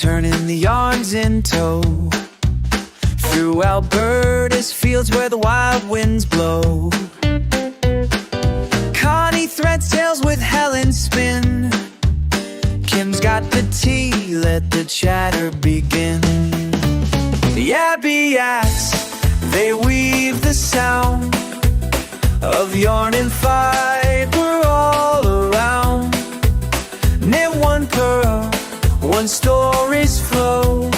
turning the yarns in tow. Through Alberta's fields where the wild winds blow, Connie threads tales with Helen spin. Kim's got the tea, let the chatter begin. The Abiaks, they weave the sound of yarn and fiber all around. Knit one pearl, one story's flow,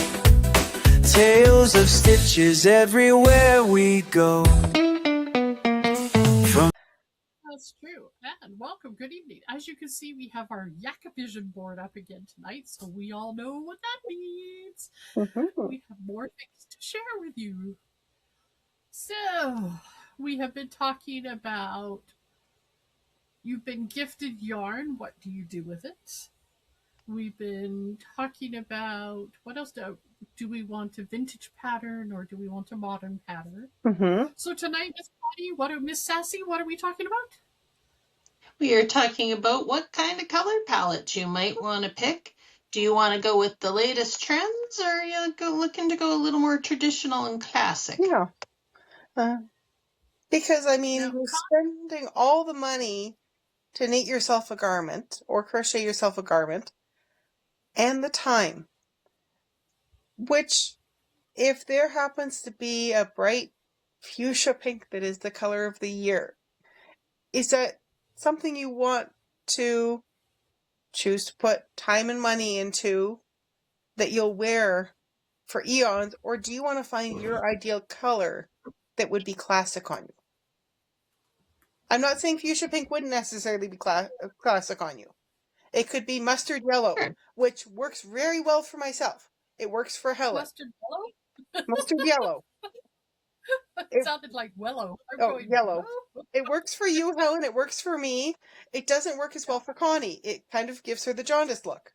tales of stitches everywhere we go. That's true. And welcome, good evening. As you can see, we have our Yakavision board up again tonight, so we all know what that means. We have more things to share with you. So, we have been talking about you've been gifted yarn. What do you do with it? We've been talking about what else do we want, a vintage pattern or do we want a modern pattern? So tonight, Miss Connie, Miss Sassy, what are we talking about? We are talking about what kind of color palette you might want to pick. Do you want to go with the latest trends, or are you looking to go a little more traditional and classic? Yeah. Because, I mean, you're spending all the money to knit yourself a garment or crochet yourself a garment, and the time. Which, if there happens to be a bright fuchsia pink that is the color of the year, is that something you want to choose to put time and money into that you'll wear for eons, or do you want to find your ideal color that would be classic on you? I'm not saying fuchsia pink wouldn't necessarily be classic on you. It could be mustard yellow, which works very well for myself. It works for Helen. Mustard yellow? Mustard yellow. It sounded like wellow. Yellow. It works for you, Helen. It works for me. It doesn't work as well for Connie. It kind of gives her the jaundice look.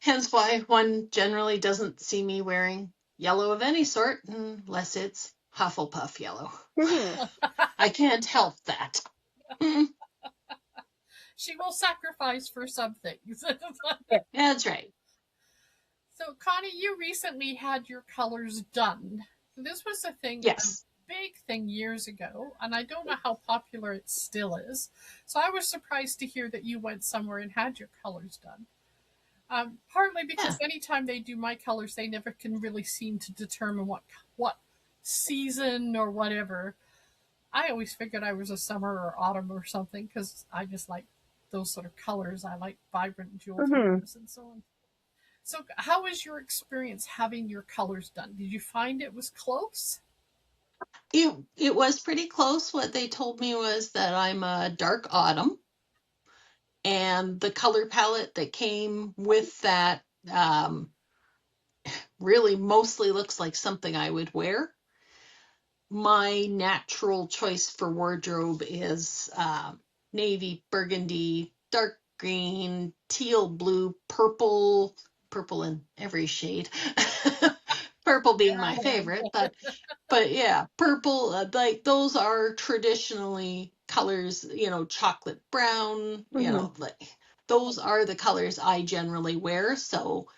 Hence why one generally doesn't see me wearing yellow of any sort unless it's Hufflepuff yellow. I can't help that. She will sacrifice for some things. That's right. So, Connie, you recently had your colors done. This was a thing, yes, a big thing years ago, and I don't know how popular it still is. So I was surprised to hear that you went somewhere and had your colors done. Partly because anytime they do my colors, they never can really seem to determine what season or whatever. I always figured I was a summer or autumn or something because I just like those sort of colors. I like vibrant jewel tones and so on. So how was your experience having your colors done? Did you find it was close? It was pretty close. What they told me was that I'm a dark autumn, and the color palette that came with that really mostly looks like something I would wear. My natural choice for wardrobe is navy, burgundy, dark green, teal blue, purple in every shade. Purple being my favorite, but yeah, purple, like those are traditionally colors, chocolate brown, like those are the colors I generally wear. So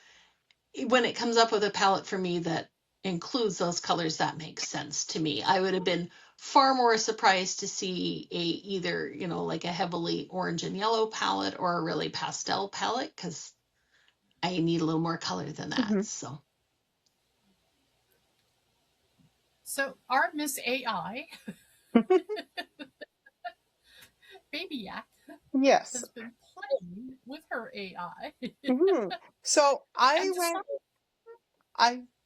when it comes up with a palette for me that includes those colors, that makes sense to me. I would have been far more surprised to see either, like a heavily orange and yellow palette or a really pastel palette, because I need a little more color than that. So our Miss AI, Baby Yak, has been playing with her AI. So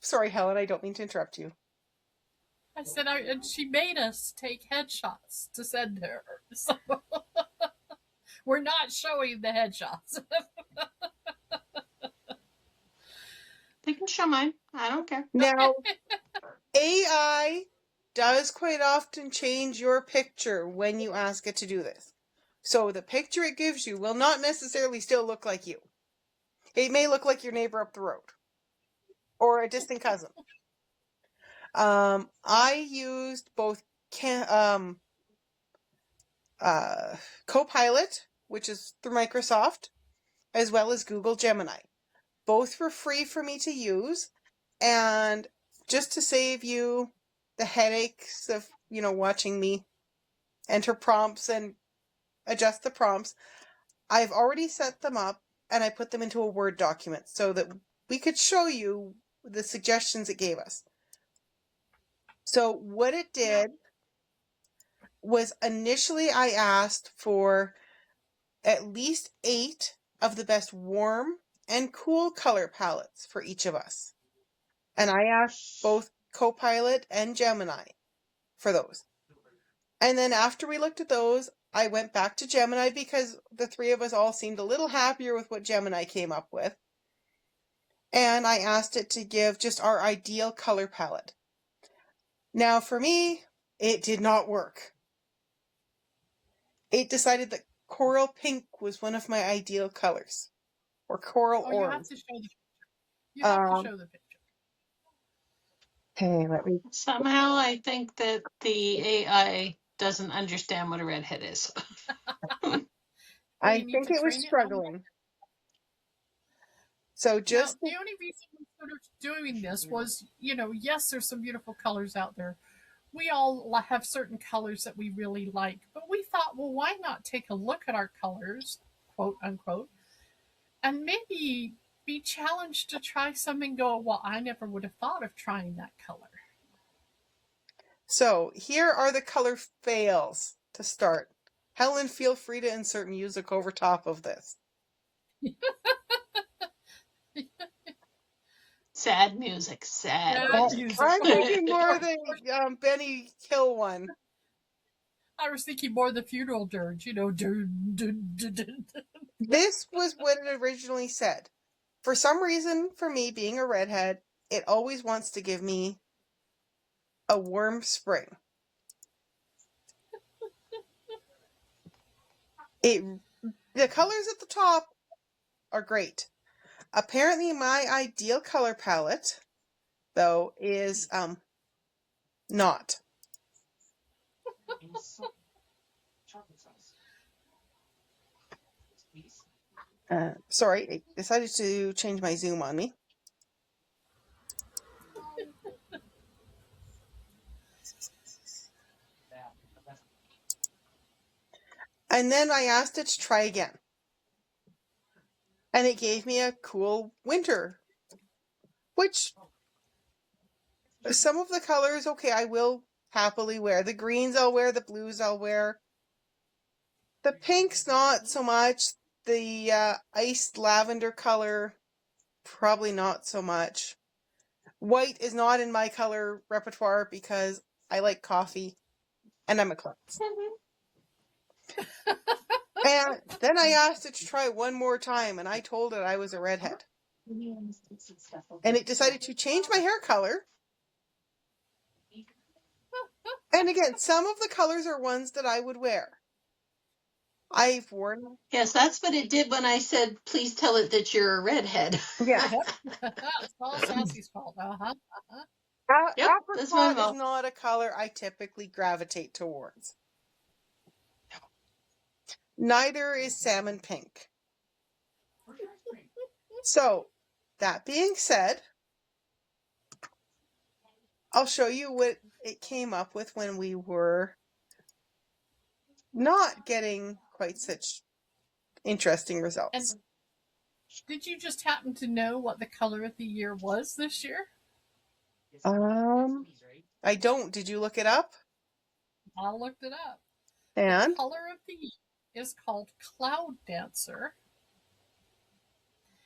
sorry, Helen, I don't mean to interrupt you. I said, and she made us take headshots to send her. So we're not showing the headshots. They can show mine. I don't care. Now, AI does quite often change your picture when you ask it to do this. So the picture it gives you will not necessarily still look like you. It may look like your neighbor up the road or a distant cousin. I used both Copilot, which is through Microsoft, as well as Google Gemini. Both were free for me to use, and just to save you the headaches of, watching me enter prompts and adjust the prompts, I've already set them up and I put them into a Word document so that we could show you the suggestions it gave us. So what it did was initially I asked for at least 8 of the best warm and cool color palettes for each of us. And I asked both Copilot and Gemini for those. And then after we looked at those, I went back to Gemini because the three of us all seemed a little happier with what Gemini came up with. And I asked it to give just our ideal color palette. Now for me, it did not work. It decided that coral pink was one of my ideal colors. Or coral Oh, you have orange. to show the picture. You have to show the picture. Okay, let me. Somehow I think that the AI doesn't understand what a redhead is. I you need think to it was train it on struggling. So Now, just the only reason we sort of doing this was, yes, there's some beautiful colors out there. We all have certain colors that we really like, but we thought, well, why not take a look at our colors, quote unquote, and maybe be challenged to try some and go, well, I never would have thought of trying that color. So here are the color fails to start. Helen, feel free to insert music over top of this. Sad music, sad. Yeah, music. I'm thinking more of the Benny Hill one. I was thinking more the funeral dirge, dun, dun, dun, dun. This was what it originally said. For some reason, for me being a redhead, it always wants to give me a warm spring. The colors at the top are great. Apparently my ideal color palette, though, is not. Sorry, it decided to change my zoom on me. And then I asked it to try again. And it gave me a cool winter, which some of the colors, okay, I will happily wear. The greens I'll wear, the blues I'll wear. The pinks, not so much. The iced lavender color, probably not so much. White is not in my color repertoire because I like coffee and I'm a klutz. And then I asked it to try one more time, and I told it I was a redhead. And it decided to change my hair color. And again, some of the colors are ones that I would wear. I've worn. Yes, that's what it did when I said, please tell it that you're a redhead. Yeah. It's all Sassy's fault. Yep, that's my Apricot fault. is not a color I typically gravitate towards. Neither is salmon pink. So, that being said, I'll show you what it came up with when we were not getting quite such interesting results. And did you just happen to know what the color of the year was this year? I don't. Did you look it up? I looked it up. And The color of the year is called Cloud Dancer.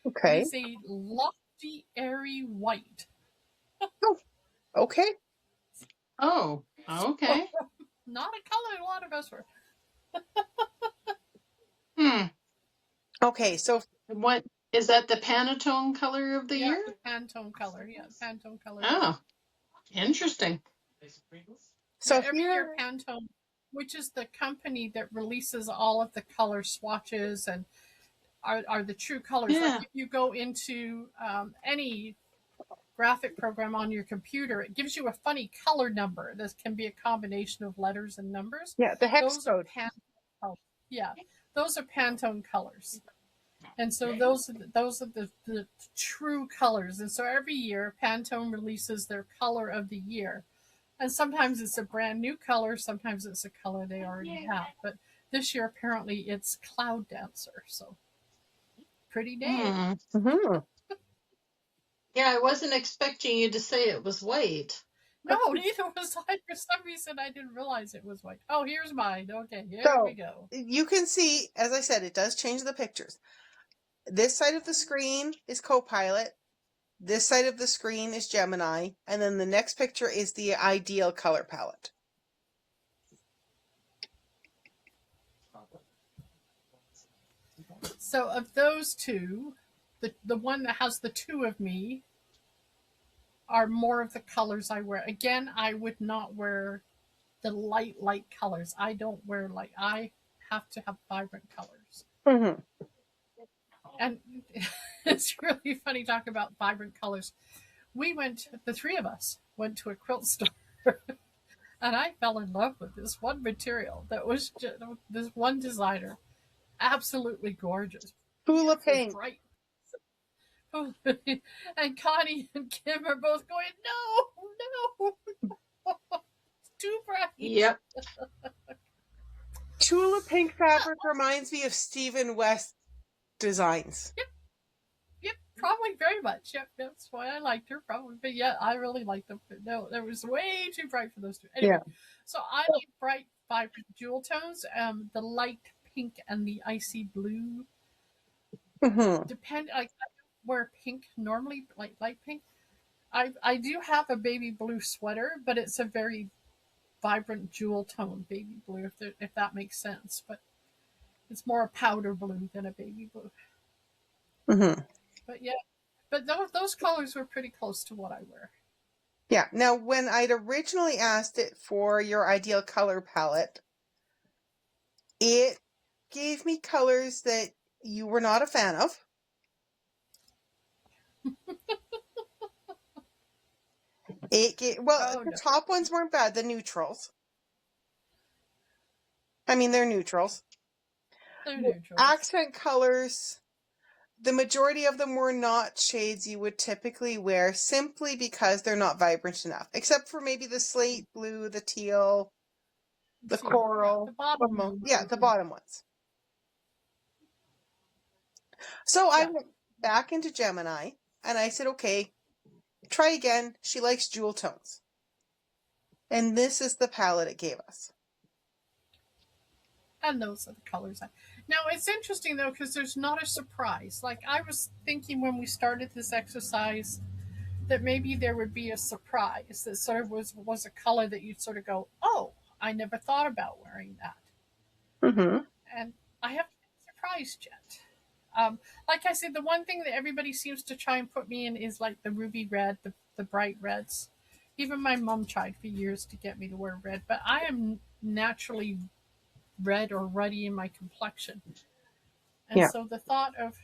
okay. It is a lofty, airy white. Okay. Oh, okay. Not a color a lot of us were. Okay, so What is that? The Pantone color of the Yeah, year? the Pantone color. Yeah, Pantone color. Oh, interesting. Every year Pantone, which is the company that releases all of the color swatches and are the true colors. Yeah. Like if you go into any graphic program on your computer, it gives you a funny color number. This can be a combination of letters and numbers. yeah, the hex Those are code. Pantone colors. Yeah, those are Pantone colors. And so those are the true colors. And so every year Pantone releases their color of the year. And sometimes it's a brand new color, sometimes it's a color they already have. But this year apparently it's Cloud Dancer. So pretty day. Hmm. Yeah, I wasn't expecting you to say it was white. No, neither was I. For some reason I didn't realize it was white. Oh, here's mine. Okay, here So, we go. you can see, as I said, it does change the pictures. This side of the screen is Copilot. This side of the screen is Gemini. And then the next picture is the ideal color palette. So of those two, the one that has the two of me are more of the colors I wear. Again, I would not wear the light colors. I don't wear light. I have to have vibrant colors. Mm-hmm. And it's really funny talking about vibrant colors. The three of us went to a quilt store and I fell in love with this one material that was just, this one designer. Absolutely gorgeous. Tula Pink. Bright. And Connie and Kim are both going, no, it's too bright. Yep. Tula Pink fabric reminds me of Stephen West designs. Yep, probably very much. Yep, that's why I liked her, probably. But yeah, I really liked them. But no, there was way too bright for those two. Anyway, so I like bright, vibrant jewel tones. The light pink and the icy blue. Mm-hmm. I don't wear pink normally, like light pink. I do have a baby blue sweater, but it's a very vibrant jewel tone baby blue, if that makes sense. But it's more a powder blue than a baby blue. Mm-hmm. But yeah, but those colors were pretty close to what I wear. Yeah. Now, when I'd originally asked it for your ideal color palette, it gave me colors that you were not a fan of. The top ones weren't bad. The neutrals. I mean, they're neutrals. They're neutrals. Accent colors, the majority of them were not shades you would typically wear simply because they're not vibrant enough. Except for maybe the slate blue, the teal, the coral. The bottom ones. Yeah, the bottom ones. So I went back into Gemini and I said, okay, try again. She likes jewel tones. And this is the palette it gave us. And those are the colors. Now, it's interesting, though, because there's not a surprise. Like, I was thinking when we started this exercise that maybe there would be a surprise that sort of was a color that you'd sort of go, oh, I never thought about wearing that. Mm-hmm. And I haven't been surprised yet. Like I said, the one thing that everybody seems to try and put me in is like the ruby red, the bright reds. Even my mom tried for years to get me to wear red, but I am naturally red or ruddy in my complexion. And so the thought of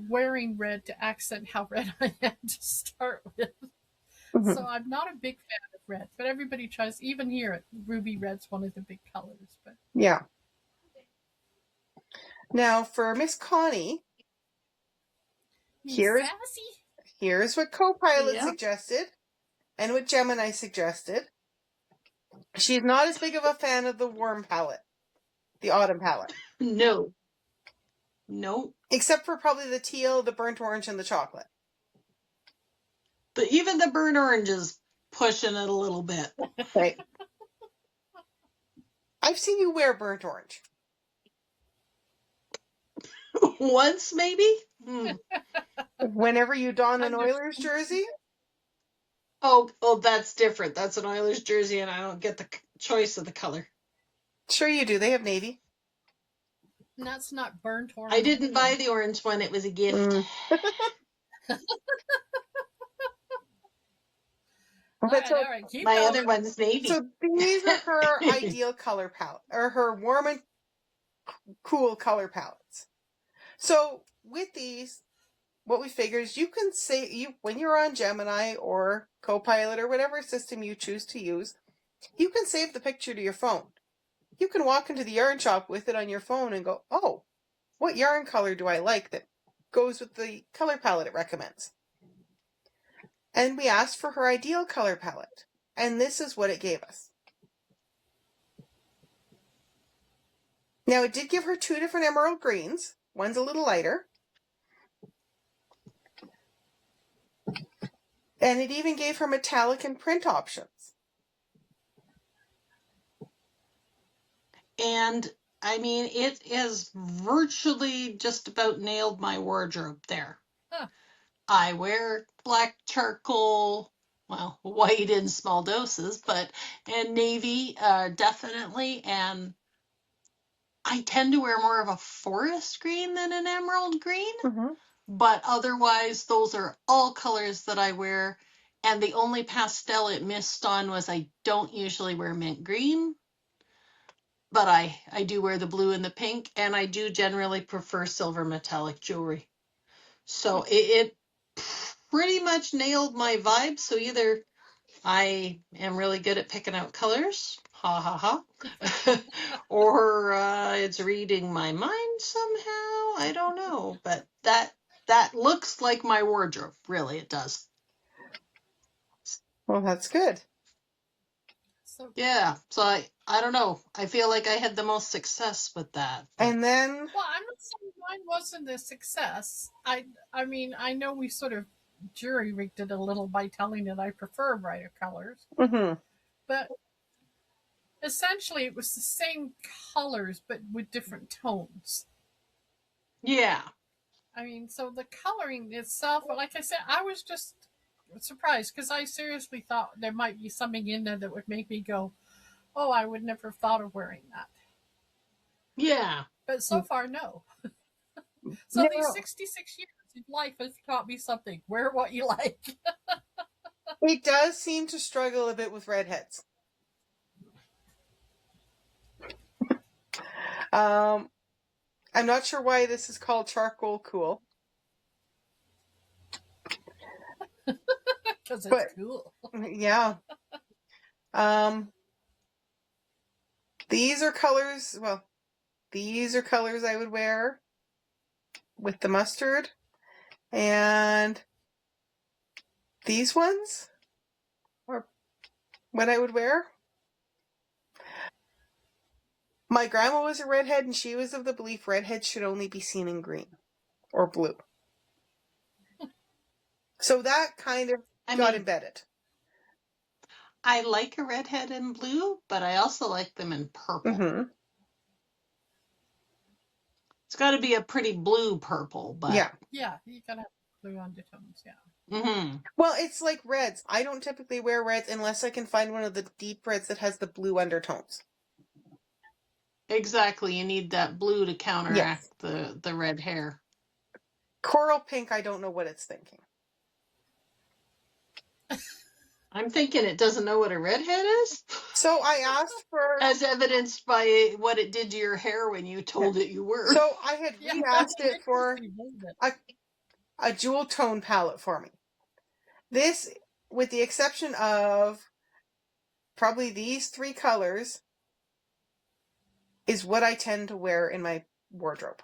wearing red to accent how red I am to start with. Mm-hmm. So I'm not a big fan of red, but everybody tries. Even here, ruby red's one of the big colors. But yeah. Now for Miss Connie, here's what Copilot suggested and what Gemini suggested. She's not as big of a fan of the warm palette, the autumn palette. No. Except for probably the teal, the burnt orange, and the chocolate. But even the burnt orange is pushing it a little bit. Right. I've seen you wear burnt orange. Once, maybe? Whenever you don an Oilers jersey? Oh, that's different. That's an Oilers jersey, and I don't get the choice of the color. Sure you do. They have navy. And that's not burnt orange. I didn't buy the orange one. It was a gift. All right, my other one's navy. So these are her ideal color palette, or her warm and cool color palettes. So with these, what we figured is you can say, when you're on Gemini or Copilot or whatever system you choose to use, you can save the picture to your phone. You can walk into the yarn shop with it on your phone and go, oh, what yarn color do I like that goes with the color palette it recommends? And we asked for her ideal color palette, and this is what it gave us. Now, it did give her 2 different emerald greens. One's a little lighter. And it even gave her metallic and print options. And I mean, it is virtually just about nailed my wardrobe there. Huh. I wear black charcoal, well, white in small doses, and navy definitely. And I tend to wear more of a forest green than an emerald green. Mm-hmm. But otherwise, those are all colors that I wear. And the only pastel it missed on was I don't usually wear mint green. But I do wear the blue and the pink, and I do generally prefer silver metallic jewelry. So it pretty much nailed my vibe. So either I am really good at picking out colors, ha ha ha, or it's reading my mind somehow. I don't know, but that looks like my wardrobe. Really, it does. Well, that's good. So Yeah. So I don't know. I feel like I had the most success with that. And then, well, I'm not saying mine wasn't a success. I mean, I know we sort of jury rigged it a little by telling it I prefer brighter colors, mm-hmm. but essentially it was the same colors but with different tones. Yeah. I mean, so the coloring itself, like I said, I was just surprised because I seriously thought there might be something in there that would make me go, oh, I would never have thought of wearing that. Yeah. But so far, no. So No. these 66 years of life has taught me something. Wear what you like. It does seem to struggle a bit with redheads. I'm not sure why this is called charcoal cool. Because it's But- cool. Yeah. These are colors, well, these are colors I would wear with the mustard. And these ones are what I would wear. My grandma was a redhead, and she was of the belief redheads should only be seen in green or blue. So that kind of I got mean, embedded. I like a redhead in blue, but I also like them in purple. Mm-hmm. It's got to be a pretty blue purple, but Yeah. Yeah, you gotta have blue undertones, yeah. Mm-hmm. Well, it's like reds. I don't typically wear reds unless I can find one of the deep reds that has the blue undertones. Exactly. You need that blue to counteract the red hair. Coral pink, I don't know what it's thinking. I'm thinking it doesn't know what a redhead is, So I asked for... as evidenced by what it did to your hair when you told it you were. So I had Yeah, re-asked it for interesting, isn't it? a jewel tone palette for me. This, with the exception of probably these 3 colors, is what I tend to wear in my wardrobe.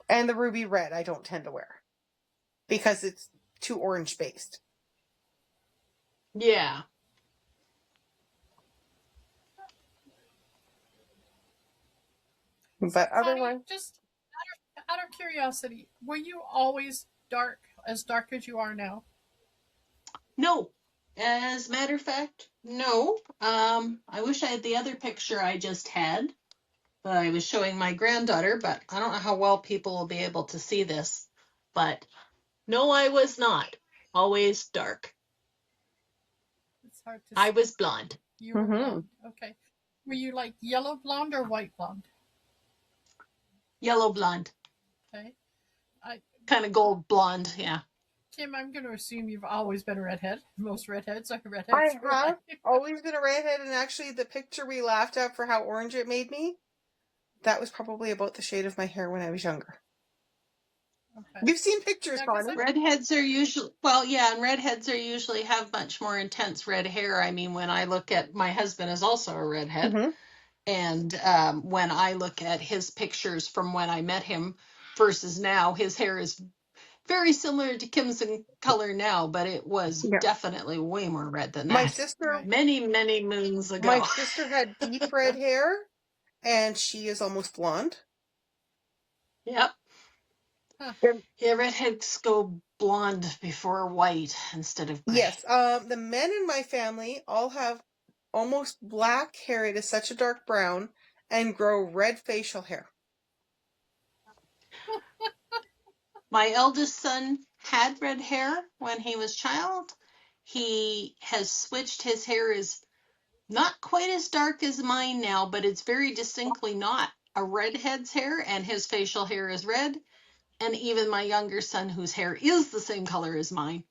And the ruby red I don't tend to wear because it's too orange based. Yeah. But Connie, otherwise, just out of curiosity, were you always dark as you are now? No. As a matter of fact, no. I wish I had the other picture I just had. But I was showing my granddaughter, but I don't know how well people will be able to see this. But no, I was not. Always dark. It's hard to I see. was blonde. You were Mhm. blonde. Okay. Were you like yellow blonde or white blonde? Yellow blonde. Okay. Kind of gold blonde, yeah. Kim, I'm going to assume you've always been a redhead. Most redheads are redheads. I for have life. always been a redhead, and actually the picture we laughed at for how orange it made me, that was probably about the shade of my hair when I was younger. Okay. You've seen pictures, Yeah, 'cause Connie. Redheads are usually, well, yeah, and redheads are usually have much more intense red hair. I mean, when I look at, my husband is also a redhead. Mhm. And when I look at his pictures from when I met him versus now, his hair is very similar to Kim's in color now, but it was Yeah. definitely way more red than My that. sister, Right. Many, many moons my ago. sister had deep red hair, and she is almost blonde. Yep. Huh. Yeah, redheads go blonde before white instead of gray. Yes. The men in my family all have almost black hair. It is such a dark brown, and grow red facial hair. My eldest son had red hair when he was child. He has switched. His hair is not quite as dark as mine now, but it's very distinctly not a redhead's hair, and his facial hair is red. And even my younger son, whose hair is the same color as mine,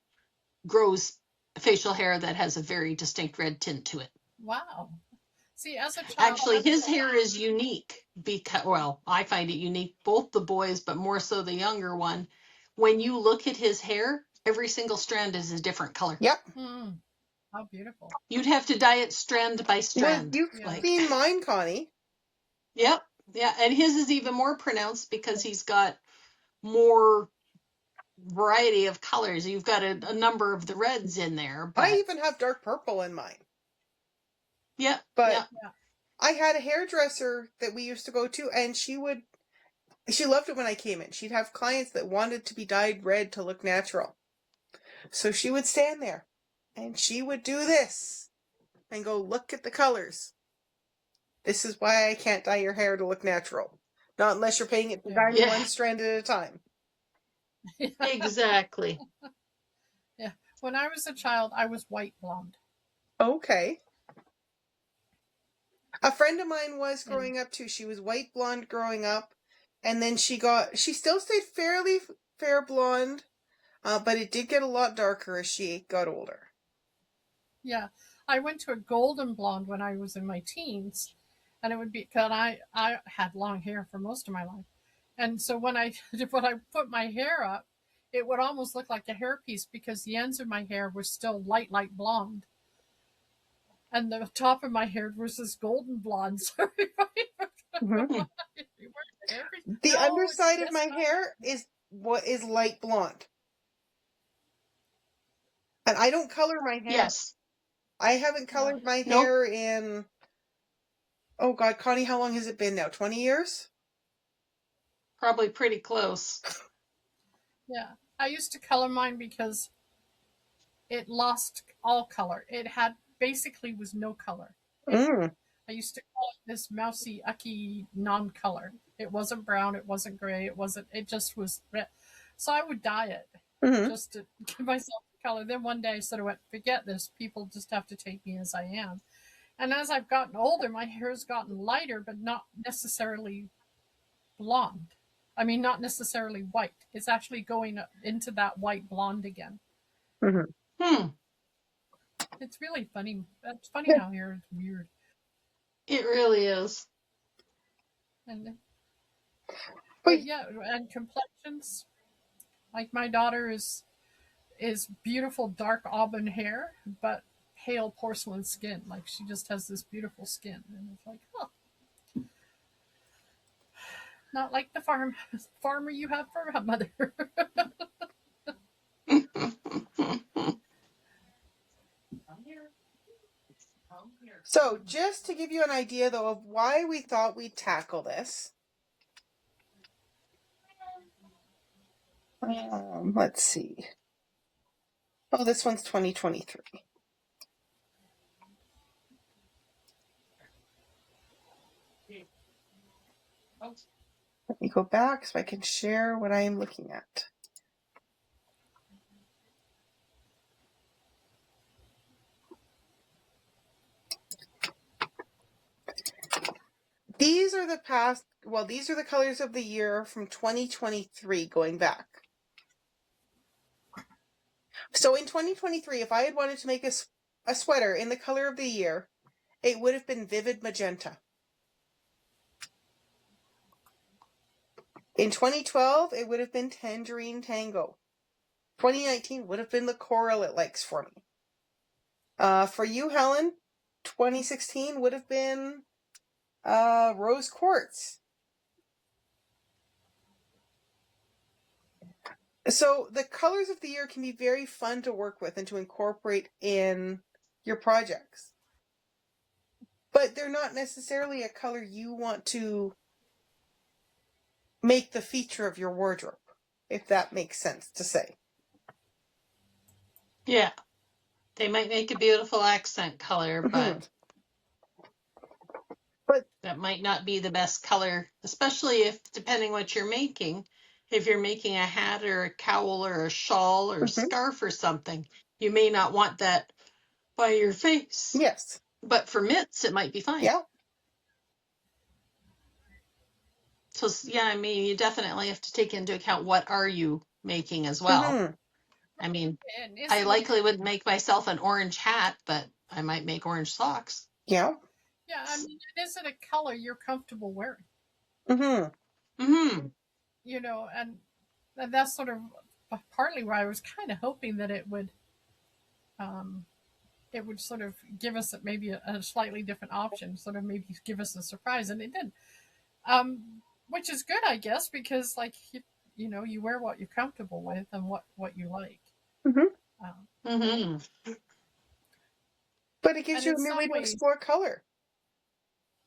grows facial hair that has a very distinct red tint to it. Wow. See, as a child, Actually, his hair is unique because, well, I find it unique, both the boys, but more so the younger one. When you look at his hair, every single strand is a different color. Yep. How beautiful. You'd have to dye it strand by Well, strand. you've Yeah. seen mine, Connie. Yep. Yeah. And his is even more pronounced because he's got more variety of colors. You've got a number of the reds in there. But I even have dark purple in mine. yep. But Yep. I had a hairdresser that we used to go to, and she loved it when I came in. She'd have clients that wanted to be dyed red to look natural. So she would stand there, and she would do this, and go, look at the colors. This is why I can't dye your hair to look natural. Not unless you're paying it to dye Yeah. one strand at a time. Exactly. When I was a child, I was white blonde. Okay. A friend of mine was growing up too. She was white blonde growing up, and then she still stayed fairly fair blonde, but it did get a lot darker as she got older. Yeah. I went to a golden blonde when I was in my teens, and it would be because I had long hair for most of my life. And so when I put my hair up, it would almost look like a hairpiece because the ends of my hair were still light blonde. And the top of my hair was this golden blonde. So Mm-hmm. The underside of my hair is light blonde. And I don't color my hair. Yes. I haven't colored my Nope. hair in, oh God, Connie, how long has it been now? 20 years? Probably pretty close. Yeah. I used to color mine because it lost all color. It had basically was no color. Mm. I used to call it this mousy, ucky non-color. It wasn't brown. It wasn't gray. It just was red. So I would dye it Mm-hmm. just to give myself color. Then one day I sort of went, forget this. People just have to take me as I am. And as I've gotten older, my hair has gotten lighter, but not necessarily blonde. I mean, not necessarily white. It's actually going into that white blonde again. Mm-hmm. It's really funny. It's funny how hair is weird. It really is. But yeah, and complexions. Like my daughter is beautiful dark auburn hair, but pale porcelain skin. Like she just has this beautiful skin, and it's like, oh, not like the farmer you have for a mother. So, just to give you an idea, though, of why we thought we'd tackle this. Let's see. Oh, this one's 2023. Let me go back so I can share what I am looking at. These are the colors of the year from 2023 going back. So in 2023, if I had wanted to make a sweater in the color of the year, it would have been vivid magenta. In 2012, it would have been tangerine tango. 2019 would have been the coral it likes for me. For you, Helen, 2016 would have been rose quartz. So the colors of the year can be very fun to work with and to incorporate in your projects. But they're not necessarily a color you want to make the feature of your wardrobe, if that makes sense to say. Yeah. They might make a beautiful accent color, but that might not be the best color, especially if, depending what you're making, if you're making a hat or a cowl or a shawl or scarf or something, you may not want that by your face. Yes. But for mitts, it might be fine. Yeah. So, yeah, I mean, you definitely have to take into account what are you making as well. I mean, I likely wouldn't make myself an orange hat, but I might make orange socks. Yeah. Yeah, I mean, is it a color you're comfortable wearing? You know, and that's sort of partly why I was kind of hoping that it would sort of give us maybe a slightly different option, sort of maybe give us a surprise, and it did. Which is good, I guess, because like you know, you wear what you're comfortable with and what you like. But it gives you a new way to explore color.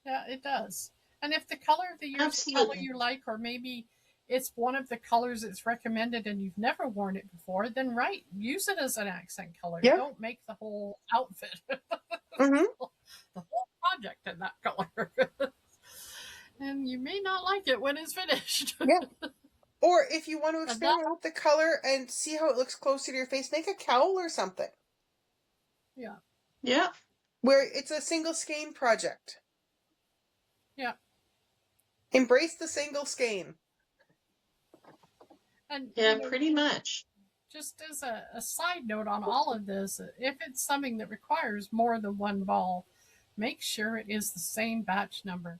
Yeah, it does. And if the color of the year is the color you like, or maybe it's one of the colors that's recommended and you've never worn it before, then use it as an accent color. Yeah. Don't make the whole outfit, Mm-hmm. the whole project in that color. And you may not like it when it's finished. Yeah. Or if you want to experiment with the color and see how it looks closer to your face, make a cowl or something. Yeah. Yeah. Where it's a single skein project. Yeah. Embrace the single skein. And, yeah, pretty much. Just as a side note on all of this, if it's something that requires more than one ball, make sure it is the same batch number.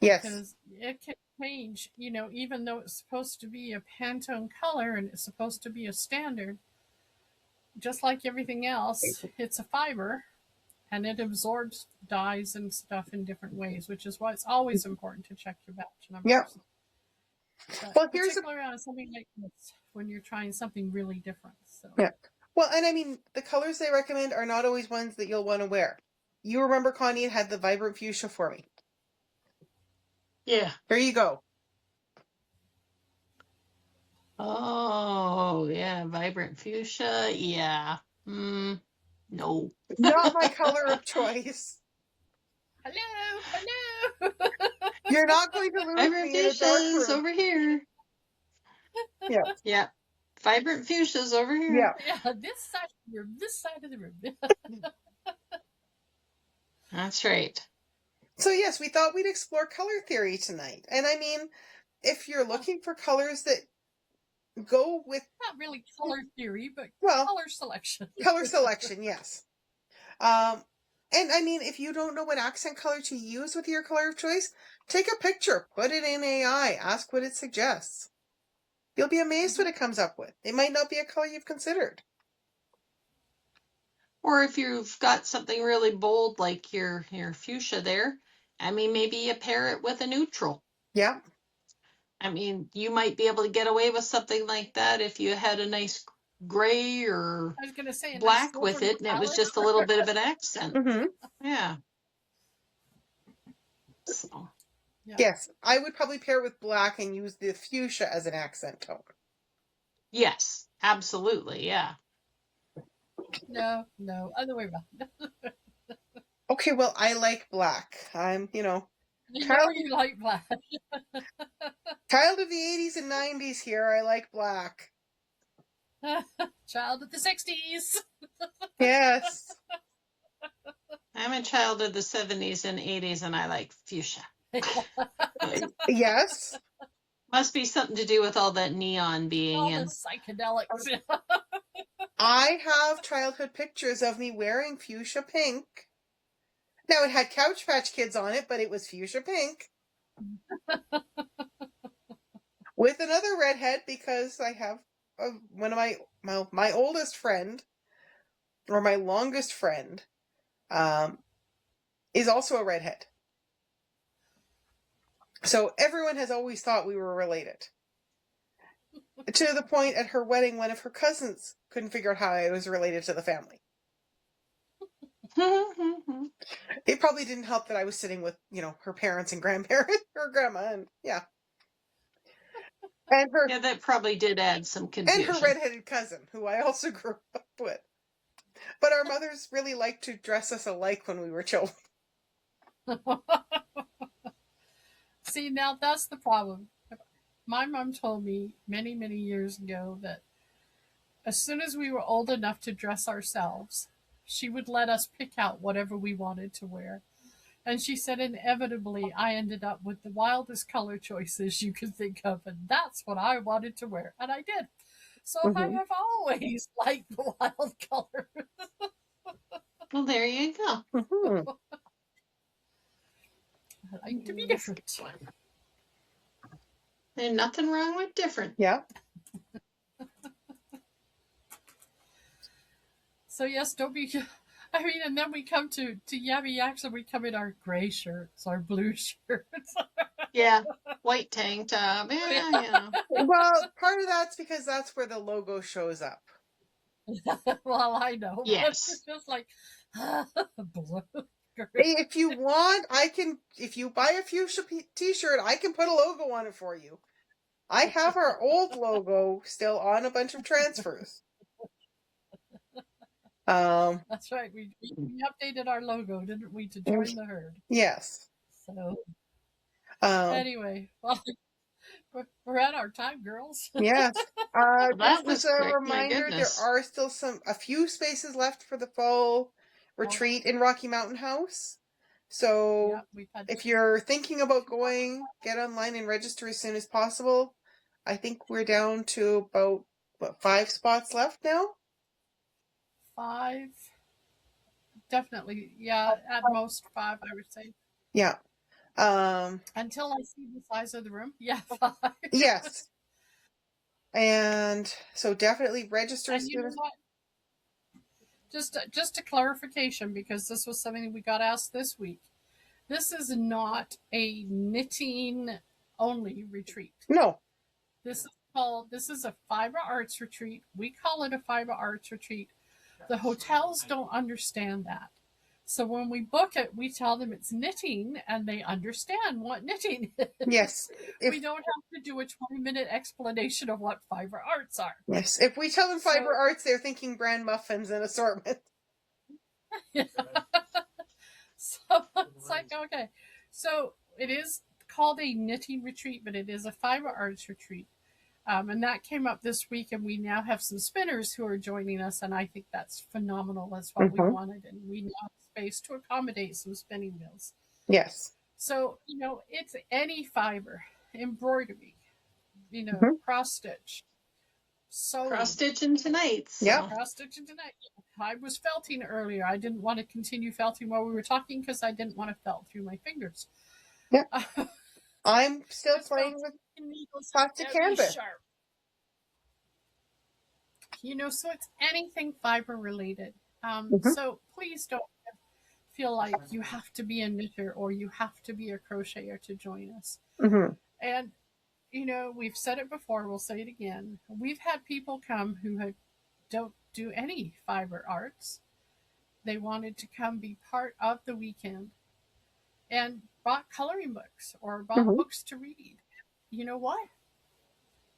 Yes. Because it can change, you know, even though it's supposed to be a Pantone color and it's supposed to be a standard, just like everything else, it's a fiber and it absorbs dyes and stuff in different ways, which is why it's always important to check your batch numbers. Yeah. Well, particularly on something like this, when you're trying something really different. So. Yeah. Well, and I mean, the colors they recommend are not always ones that you'll want to wear. You remember Connie had the vibrant fuchsia for me. Yeah. Here you go. Oh, yeah. Vibrant fuchsia. Yeah. No. Not my color of choice. Hello. You're not going to lose Vibrant me in a dark room. over here. Yeah. Yeah. Vibrant fuchsias over here. Yeah. Yeah, this side of the room. This side of the room. That's right. So yes, we thought we'd explore color theory tonight. And I mean, if you're looking for colors that go with... Not really color theory, but well, color selection. Color selection, yes. And I mean, if you don't know what accent color to use with your color of choice, take a picture, put it in AI, ask what it suggests. You'll be amazed what it comes up with. It might not be a color you've considered. Or if you've got something really bold like your fuchsia there, I mean, maybe you pair it with a neutral. Yeah. I mean, you might be able to get away with something like that if you had a nice gray or I was gonna say black with it, and it was just a little bit of an accent. Mm-hmm. Yeah. So. Yeah. Yes, I would probably pair it with black and use the fuchsia as an accent tone. Yes, absolutely, yeah. No, other way around. Okay, well, I like black. I'm, You know you like black. Child of the 80s and 90s here. I like black. Child of the 60s. Yes. I'm a child of the 70s and 80s, and I like fuchsia. Yes. Must be something to do with all that neon being all in. the psychedelics. I have childhood pictures of me wearing fuchsia pink. Now, it had Couch Patch Kids on it, but it was fuchsia pink. With another redhead, because I have one of my oldest friend, or my longest friend, is also a redhead. So everyone has always thought we were related. To the point at her wedding, one of her cousins couldn't figure out how I was related to the family. It probably didn't help that I was sitting with, her parents and grandparents, her grandma, and yeah. And her Yeah, that probably did add some and confusion. her redheaded cousin, who I also grew up with. But our mothers really liked to dress us alike when we were children. See, now that's the problem. My mom told me many, many years ago that as soon as we were old enough to dress ourselves, she would let us pick out whatever we wanted to wear. And she said, inevitably, I ended up with the wildest color choices you could think of, and that's what I wanted to wear. And I did. So I have always liked the wild color. Well, there you go. I like to be different. There's nothing wrong with different. Yeah. So yes, don't be. I mean, and then we come to Yabby Yaks and we come in our gray shirts, our blue shirts. Yeah, white tank top. Yeah. Well, part of that's because that's where the logo shows up. Well, I know. Yes. It's just like blue. If you want, if you buy a fuchsia t-shirt, I can put a logo on it for you. I have our old logo still on a bunch of transfers. That's right. We updated our logo, didn't we, to join the herd? Yes. So anyway, well, we're at our time, girls. Yes. That Just was as a quick, my reminder, there goodness. are still a few spaces left for the fall retreat in Rocky Mountain House. So if you're thinking about going, get online and register as soon as possible. I think we're down to about 5 spots left now. 5, definitely. Yeah, at most 5, I would say. Yeah. Until I see the size of the room. Yeah, 5. Yes. And so definitely register as soon as. Just a clarification, because this was something we got asked this week. This is not a knitting only retreat. No. This is a fiber arts retreat. We call it a fiber arts retreat. The hotels don't understand that. So when we book it, we tell them it's knitting, and they understand what knitting is. Yes. We don't have to do a 20-minute explanation of what fiber arts are. Yes. If we tell them fiber arts, they're thinking brand muffins and assortment. Yeah. So it's like, okay. So it is called a knitting retreat, but it is a fiber arts retreat. And that came up this week, and we now have some spinners who are joining us, and I think that's phenomenal. That's what we wanted, and we now have space to accommodate some spinning wheels. Yes. So, it's any fiber, embroidery, cross stitch. So cross stitching tonight. So. Yeah. Cross stitching tonight. I was felting earlier. I didn't want to continue felting while we were talking because I didn't want to felt through my fingers. Yeah. I'm still playing with plastic canvas. So it's anything fiber related. So please don't feel like you have to be a knitter or you have to be a crocheter to join us. And, we've said it before, we'll say it again. We've had people come who don't do any fiber arts. They wanted to come be part of the weekend and bought coloring books or bought books to read. You know what?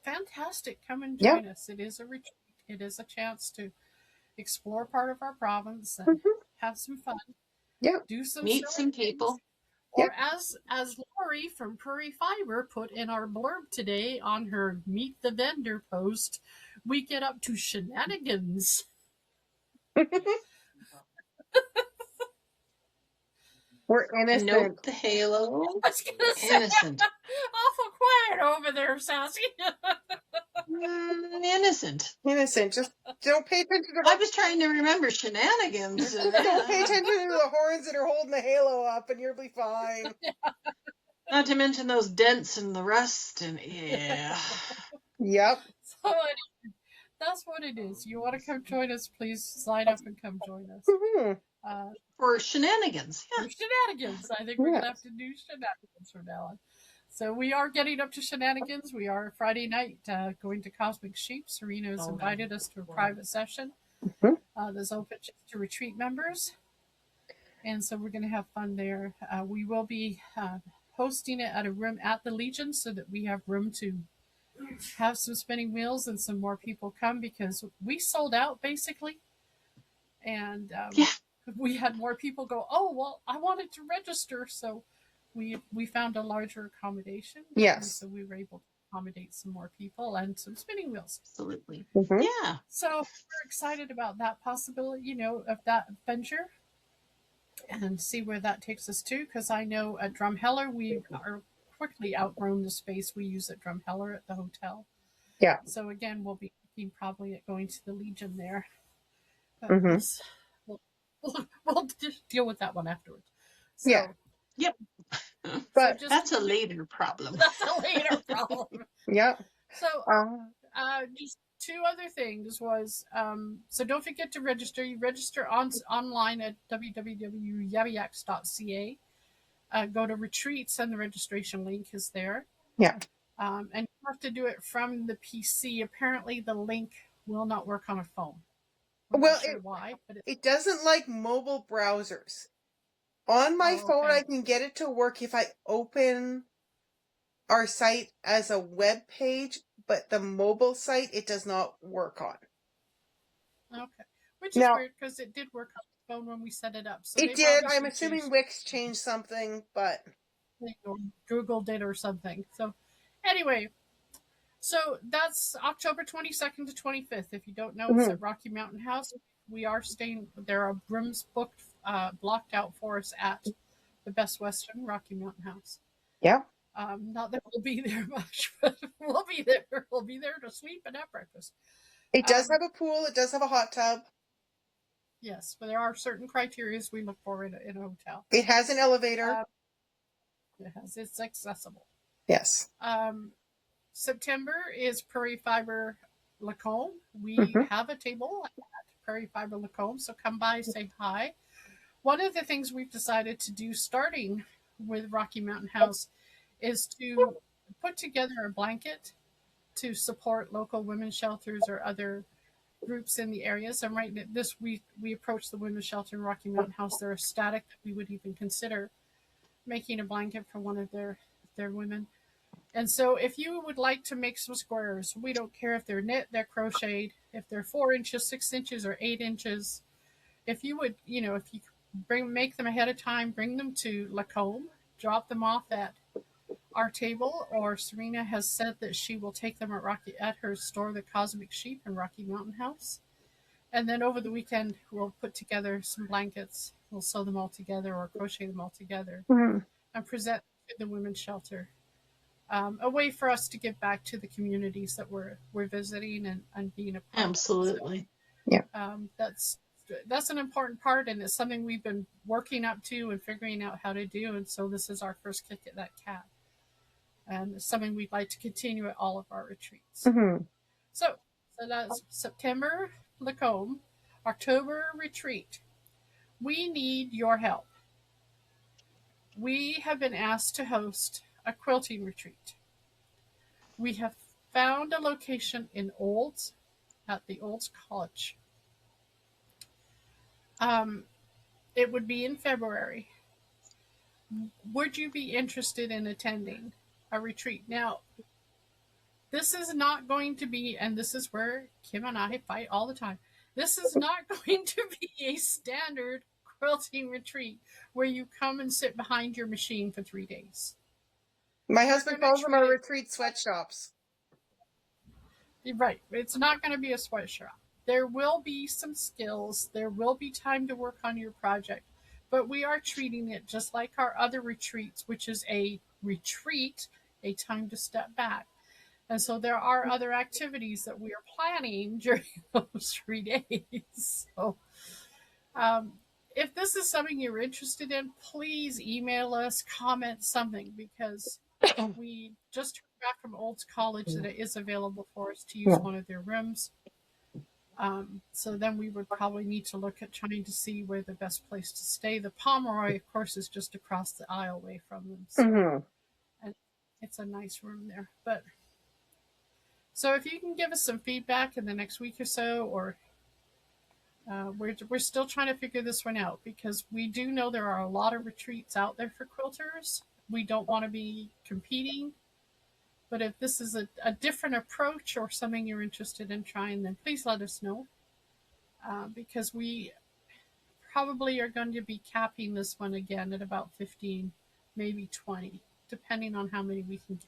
Fantastic. Come and join us. It is a retreat. It is a chance to explore part of our province and have some fun. Yeah. Do some meet some people. Or as Lori from Prairie Fiber put in our blurb today on her Meet the Vendor post, we get up to shenanigans. We're innocent. Note the halo. I was gonna say, innocent. Awful quiet over there, Sassy. Innocent. Just don't pay attention to. I was trying to remember shenanigans. Don't pay attention to the horns that are holding the halo up, and you'll be fine. Not to mention those dents and the rust, and yeah. Yep. So that's what it is. You want to come join us? Please sign up and come join us. For shenanigans. Yeah. For shenanigans. I think we're gonna have to do shenanigans from now on. So we are getting up to shenanigans. We are Friday night going to Cosmic Sheep. Serena has invited us to a private session that's open just to retreat members. And so we're going to have fun there. We will be hosting it at a room at the Legion so that we have room to have some spinning wheels and some more people come, because we sold out basically. And we had more people go, oh, well, I wanted to register. So we found a larger accommodation. Yes. And so we were able to accommodate some more people and some spinning wheels. Absolutely. Mhm. Yeah. So we're excited about that possibility, of that venture, and see where that takes us to. Because I know at Drumheller, we are quickly outgrown the space we use at Drumheller at the hotel. Yeah. So again, we'll be looking probably at going to the Legion there. But Mhm. we'll just deal with that one afterwards. So, Yeah. Yep. But just That's a later problem. that's a later problem. yeah. So, Um, just two other things was, so don't forget to register. You register online at www.yabbyaks.ca. Go to retreats and the registration link is there. yeah. And you have to do it from the PC. Apparently, the link will not work on a phone. I'm Well, not sure why, but it doesn't like mobile browsers. On my phone, okay. I can get it to work if I open our site as a web page, but the mobile site it does not work on. Okay. Which is Now, weird because it did work on the phone when we set it up. So it they've did. I'm obviously assuming changed Wix changed something, but something, or Google did or something. So anyway, so that's October 22nd to 25th. If you don't know, it's at Rocky Mountain House. We are staying. There are rooms booked, blocked out for us at the Best Western Rocky Mountain House. yeah. Not that we'll be there much, but we'll be there. We'll be there to sweep and have breakfast. It does have a pool. It does have a hot tub. Yes, but there are certain criteria we look for in a hotel. It has an elevator. It's accessible. Yes. September is Prairie Fiber Lacombe. We have a table at Prairie Fiber Lacombe, so come by, say hi. One of the things we've decided to do, starting with Rocky Mountain House, is to put together a blanket to support local women's shelters or other groups in the areas. And right this week, we approached the women's shelter in Rocky Mountain House. They're ecstatic that we would even consider making a blanket for one of their women. And so if you would like to make some squares, we don't care if they're knit, they're crocheted, if they're 4 inches, 6 inches, or 8 inches. If you would, if you make them ahead of time, bring them to Lacombe, drop them off at our table, or Serena has said that she will take them at her store, the Cosmic Sheep in Rocky Mountain House. And then over the weekend, we'll put together some blankets. We'll sew them all together or crochet them all together and present to the women's shelter. A way for us to give back to the communities that we're visiting and being a part Absolutely. of. So, that's an important part, and it's something we've been working up to and figuring out how to do. And so this is our first kick at that cat. And it's something we'd like to continue at all of our retreats. So that's September, Lacombe. October, retreat. We need your help. We have been asked to host a quilting retreat. We have found a location in Olds, at the Olds College. It would be in February. Would you be interested in attending a retreat? Now, this is not going to be, and this is where Kim and I fight all the time, this is not going to be a standard quilting retreat where you come and sit behind your machine for 3 days. My husband calls them our retreat sweatshops. Right. It's not going to be a sweatshop. There will be some skills. There will be time to work on your project. But we are treating it just like our other retreats, which is a retreat, a time to step back. And so there are other activities that we are planning during those 3 days. So if this is something you're interested in, please email us, comment something, because we just heard back from Olds College that it is available for us to use one of their rooms. So then we would probably need to look at trying to see where the best place to stay. The Pomeroy, of course, is just across the aisle away from them. So, and it's a nice room there. But so if you can give us some feedback in the next week or so, or we're still trying to figure this one out, because we do know there are a lot of retreats out there for quilters. We don't want to be competing, but if this is a different approach or something you're interested in trying, then please let us know, because we probably are going to be capping this one again at about 15, maybe 20, depending on how many we can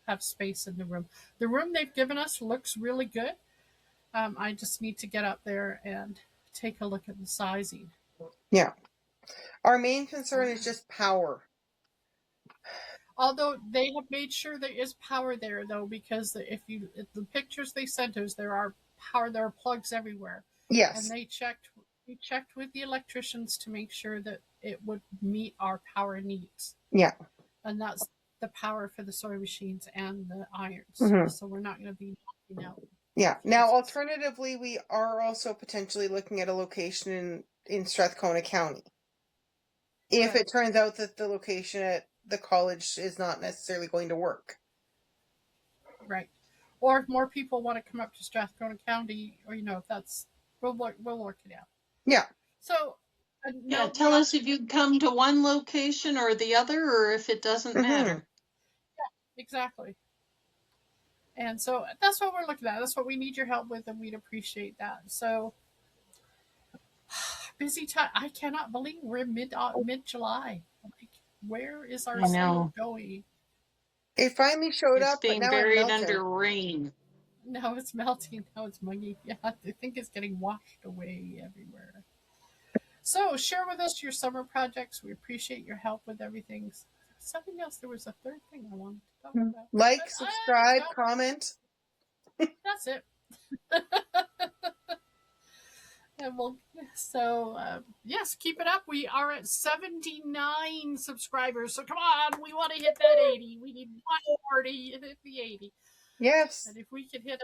have space in the room. The room they've given us looks really good. I just need to get up there and take a look at the sizing. Yeah. Our main concern is just power. Although they have made sure there is power there, though, because if the pictures they sent us, there are plugs everywhere. Yes. And we checked with the electricians to make sure that it would meet our power needs. Yeah. And that's the power for the sewing machines and the irons. Mhm. So we're not going to be knocking out. Yeah. Now, alternatively, we are also potentially looking at a location in Strathcona County. If Right. it turns out that the location at the college is not necessarily going to work. Right. Or if more people want to come up to Strathcona County, or if that's, we'll work it out. Yeah. So Yeah, tell us if you come to one location or the other, or if it doesn't matter. Exactly. And so that's what we're looking at. That's what we need your help with, and we'd appreciate that. So busy time. I cannot believe we're mid-July. Like, where is our summer going? It finally showed It's up, being but now buried under rain. Now it's melting. Now it's muggy. Yeah, I think it's getting washed away everywhere. So share with us your summer projects. We appreciate your help with everything. Something else. There was a third thing I wanted to talk about. Like, But, subscribe, comment. That's it. And yes, keep it up. We are at 79 subscribers. So come on, we want to hit that 80. We need one more to hit the 80. Yes. And if we could hit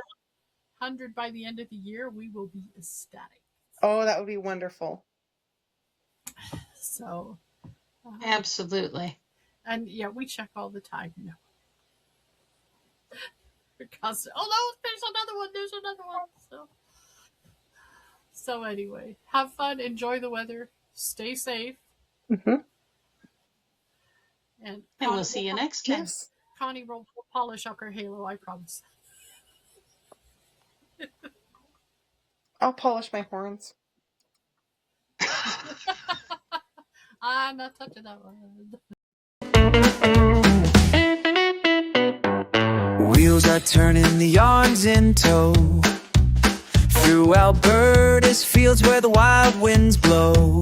100 by the end of the year, we will be ecstatic. Oh, that would be wonderful. So. Absolutely. And yeah, we check all the time. Because, oh no, there's another one. So anyway, have fun, enjoy the weather, stay safe. Mm-hmm. And we'll see you next time. Yes. Connie will polish up her halo, I promise. I'll polish my horns. I'm not touching that one. Wheels are turning, the yarn's in tow. Through Alberta's fields where the wild winds blow.